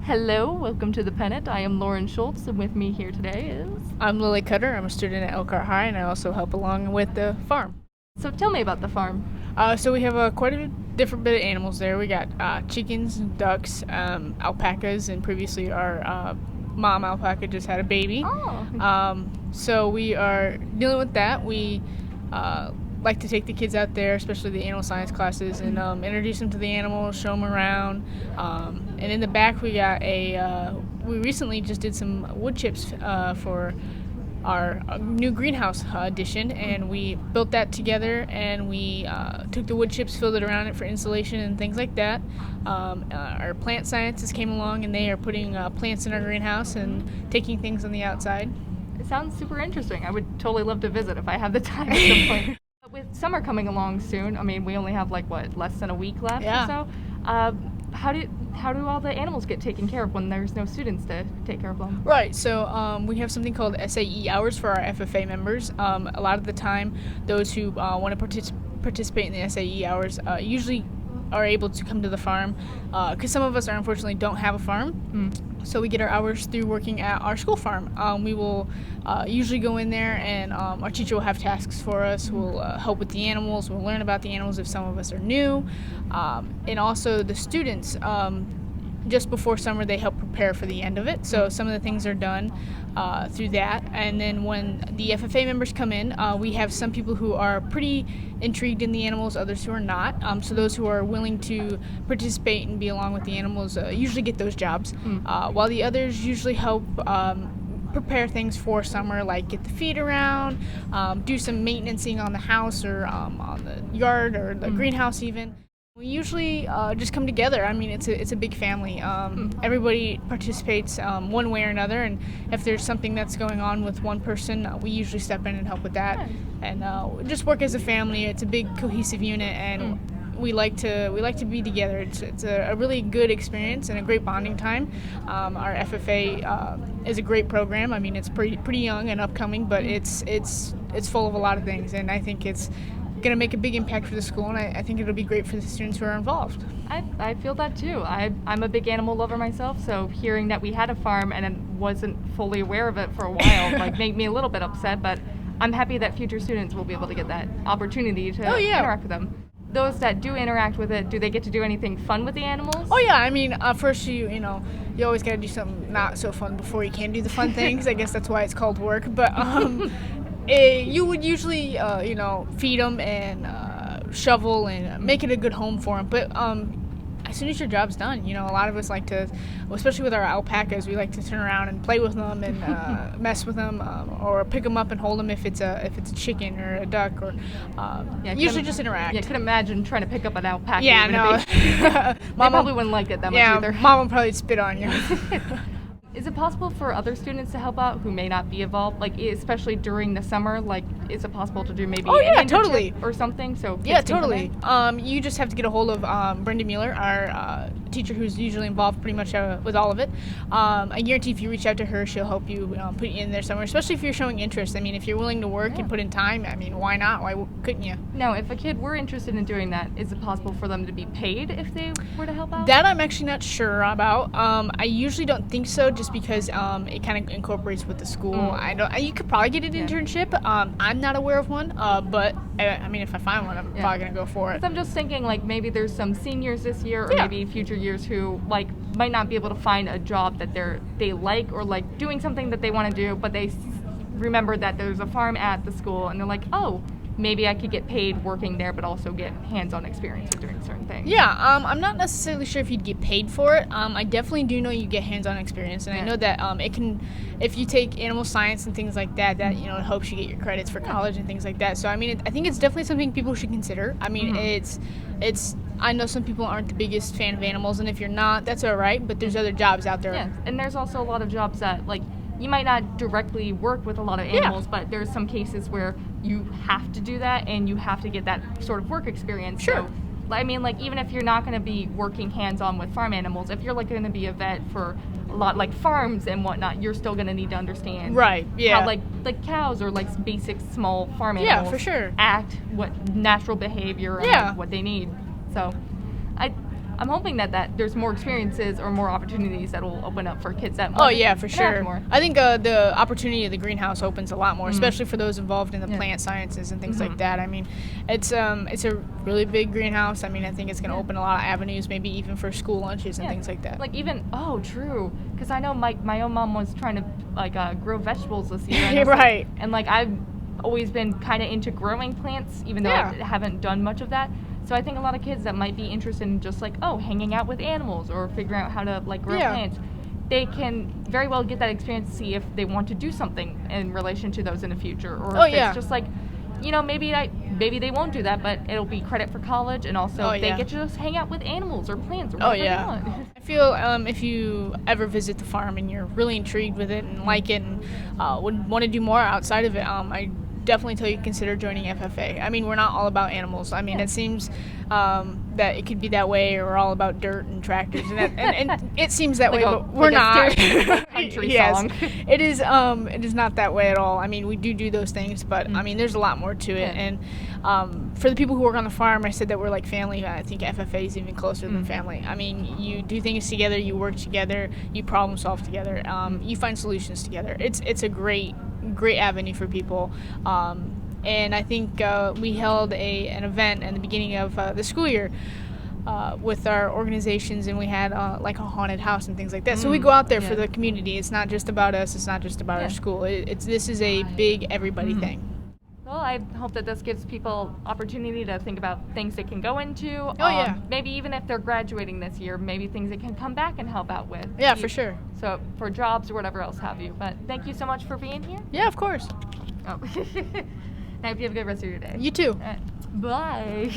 Hello, welcome to the Pennant. I am Lauren Schultz, and with me here today is. I'm Lily Cutter. I'm a student at Elkhart High, and I also help along with the farm. So tell me about the farm. So we have quite a different bit of animals there. We got chickens, ducks, alpacas, and previously our mom alpaca just had a baby. Oh. So we are dealing with that. We like to take the kids out there, especially the animal science classes, and introduce them to the animals, show them around. And in the back, we got we recently just did some wood chips for our new greenhouse addition, and we built that together, and we took the wood chips, filled it around it for insulation and things like that. Our plant scientists came along, and they are putting plants in our greenhouse and taking things on the outside. It sounds super interesting. I would totally love to visit if I have the time at some point. But with summer coming along soon, I mean, we only have less than a week left Yeah. or so. How do all the animals get taken care of when there's no students to take care of them? Right, so we have something called SAE hours for our FFA members. A lot of the time, those who want to participate in the SAE hours usually are able to come to the farm, because some of us unfortunately don't have a farm. So we get our hours through working at our school farm. We will usually go in there, and our teacher will have tasks for us. We'll help with the animals. We'll learn about the animals if some of us are new. And also the students, just before summer, they help prepare for the end of it. So some of the things are done through that. And then when the FFA members come in, we have some people who are pretty intrigued in the animals, others who are not. So those who are willing to participate and be along with the animals usually get those jobs, while the others usually help prepare things for summer, like get the feed around, do some maintenancing on the house or on the yard or the greenhouse even. We usually just come together. I mean, it's a big family. Everybody participates one way or another, and if there's something that's going on with one person, we usually step in and help with that, and just work as a family. It's a big cohesive unit, and we like to be together. It's a really good experience and a great bonding time. Our FFA is a great program. I mean, it's pretty young and upcoming, but it's full of a lot of things, and I think it's going to make a big impact for the school, and I think it'll be great for the students who are involved. I feel that too. I'm a big animal lover myself, so hearing that we had a farm and I wasn't fully aware of it for a while made me a little bit upset, but I'm happy that future students will be able to get that opportunity to interact with them. Those that do interact with it, do they get to do anything fun with the animals? Oh yeah, I mean, first you always got to do something not so fun before you can do the fun things. I guess that's why it's called work, but you would usually, feed them and shovel and make it a good home for them. But as soon as your job's done, a lot of us like to, especially with our alpacas, we like to turn around and play with them and mess with them, or pick them up and hold them if it's a chicken or a duck, or usually just interact. Yeah, I could imagine trying to pick up an alpaca. Yeah, no. They probably wouldn't like it that much either. Mom would probably spit on you. Is it possible for other students to help out who may not be involved, especially during the summer? Is it possible to do maybe an internship totally. or something? So yeah, totally. You just have to get a hold of Brenda Mueller, our teacher who's usually involved pretty much with all of it. I guarantee if you reach out to her, she'll help you put you in there somewhere, especially if you're showing interest. I mean, if you're willing to work and put in time, I mean, why not? Why couldn't you? Now, if a kid were interested in doing that, is it possible for them to be paid if they were to help out? That I'm actually not sure about. I usually don't think so, just because it kind of incorporates with the school. You could probably get an internship. I'm not aware of one, but I mean, if I find one, I'm probably gonna go for it. I'm just thinking maybe there's some seniors this year, or maybe future years who might not be able to find a job that they like, or doing something that they want to do, but they remember that there's a farm at the school, and they're like, oh, maybe I could get paid working there, but also get hands-on experience of doing certain things. Yeah, I'm not necessarily sure if you'd get paid for it. I definitely do know you get hands-on experience, and I know that it can, if you take animal science and things like that, it helps you get your credits for college and things like that. So I mean, I think it's definitely something people should consider. I mean, it's. I know some people aren't the biggest fan of animals, and if you're not, that's all right. But there's other jobs out there. Yeah, and there's also a lot of jobs that you might not directly work with a lot of animals, but there's some cases where you have to do that, and you have to get that sort of work experience. Sure. So, I mean, even if you're not going to be working hands-on with farm animals, if you're going to be a vet for a lot farms and whatnot, you're still going to need to understand how cows or basic small farm animals for sure. act, what natural behavior and what they need. So I'm hoping that there's more experiences or more opportunities that will open up for kids that Oh want yeah, to for interact sure. more. I think the opportunity of the greenhouse opens a lot more, especially for those involved in the plant sciences and things like that. I mean, it's a really big greenhouse. I mean, I think it's going to open a lot of avenues, maybe even for school lunches and things like that. Like even true, because I know my own mom was trying to like grow vegetables this year. And I was Right. Like, and like I've always been kind of into growing plants, even though I haven't done much of that. So I think a lot of kids that might be interested in just like hanging out with animals or figuring out how to like grow plants, they can very well get that experience to see if they want to do something in relation to those in the future, or if it's just like, maybe they won't do that, but it'll be credit for college, and also they get to just hang out with animals or plants or whatever they want. I feel if you ever visit the farm and you're really intrigued with it and like it and would want to do more outside of it, I definitely tell you to consider joining FFA. I mean, we're not all about animals. I mean, it seems that it could be that way, or we're all about dirt and tractors, and it seems that way, but we're not. Country song. It is not that way at all. I mean, we do those things, but I mean, there's a lot more to it. And for the people who work on the farm, I said that we're like family. I think FFA is even closer than family. I mean, you do things together, you work together, you problem solve together, you find solutions together. It's a great avenue for people. And I think we held an event in the beginning of the school year with our organizations, and we had like a haunted house and things like that. So we go out there for the community. It's not just about us. It's not just about our school. This is a big everybody thing. Well, I hope that this gives people opportunity to think about things they can go into. Maybe even if they're graduating this year, maybe things they can come back and help out with. Yeah, for sure. So for jobs or whatever else have you. But thank you so much for being here. Yeah, of course. Oh. I hope you have a good rest of your day. You too. Bye.